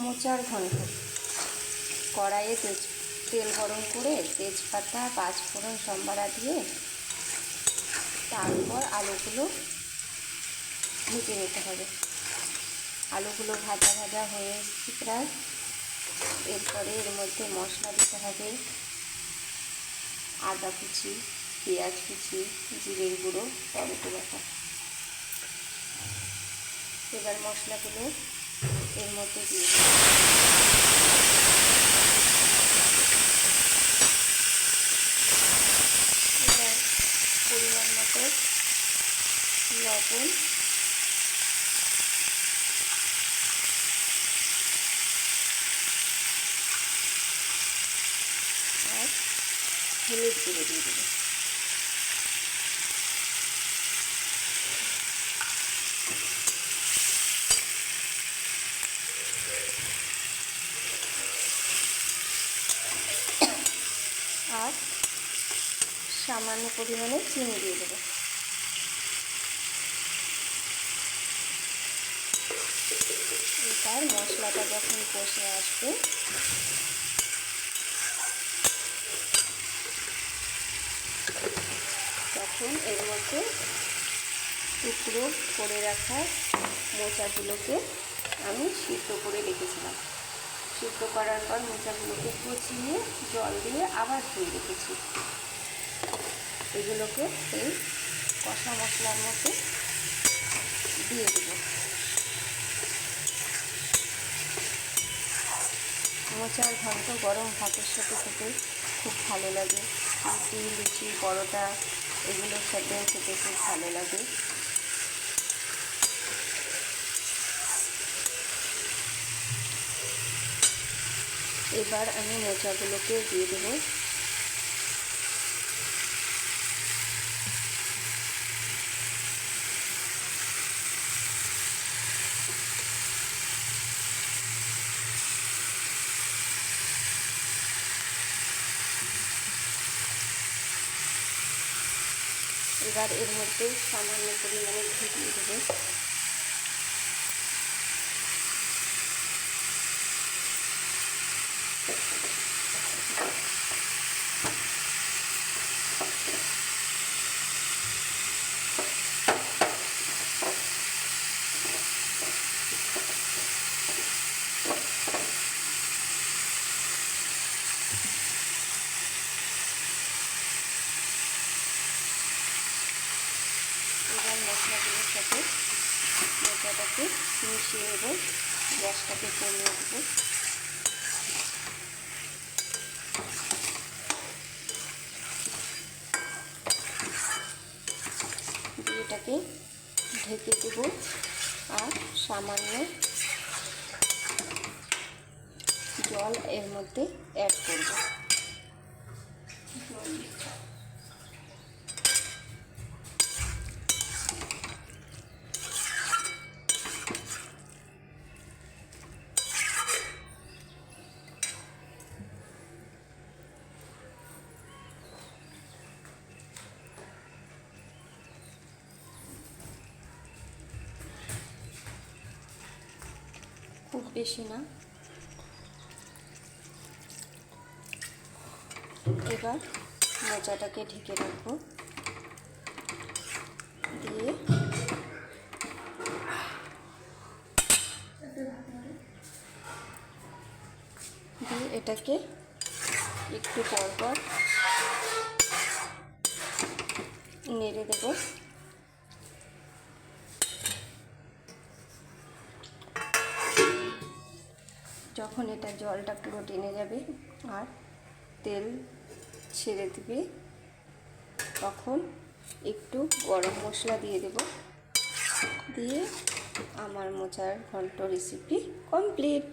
মোচার ঘন্ট। কড়াইয়ে তেল গরম করে তেজপাতা, পাঁচফোড়ন, সম্বারা দিয়ে তারপর আলুগুলো ভেজে নিতে হবে। আলুগুলো ভাজা ভাজা হয়ে এসেছে প্রায়। এরপরে এর মধ্যে মশলা দিতে হবে। আদা কুচি, পেঁয়াজ কুচি, জিরের গুঁড়ো, টমেটো বাটা। এবার মশলাগুলো এর মধ্যে দিয়ে দেব। এবার পরিমাণ মতো লবণ, আর হলুদ গুঁড়ো দিয়ে দেবো। আর সামান্য পরিমাণে চিনি দিয়ে দেবো। এবার মশলাটা যখন কষে আসবে তখন এর মধ্যে টুকরো করে রাখা মোচাগুলোকে আমি সিদ্ধ করে রেখেছিলাম। সিদ্ধ করার পর মোচাগুলোকে কুচিয়ে জল দিয়ে আবার ধুয়ে রেখেছি। এগুলোকে এই কষা মশলার মধ্যে দিয়ে দেব। মোচার ঘন্ট গরম ভাতের সাথে খেতে খুব ভালো লাগে। রুটি, লুচি, পরোটা এগুলোর সাথে খেতে খুব ভালো লাগে। এবার আমি মোচাগুলোকে দিয়ে দেবো। এবার এর মধ্যে সামান্য পরিমাণে ঘি দিয়ে দেবো। এবার মশলাগুলোর সাথে মোচাটাকে মিশিয়ে দেবো। গ্যাসটাকে কমিয়ে দেবো। দিয়ে এটাকে ঢেকে দেব আর সামান্য জল এর মধ্যে অ্যাড করব। খুব বেশি না। এবার মোচাটাকে ঢেকে রাখবো। দিয়ে এটাকে একটু পর পর নেড়ে দেবো। যখন এটা জলটা পুরো টেনে যাবে আর তেল ছেড়ে দেবে তখন একটু গরম মশলা দিয়ে দেব। দিয়ে আমার মোচার ঘন্ট রেসিপি কমপ্লিট।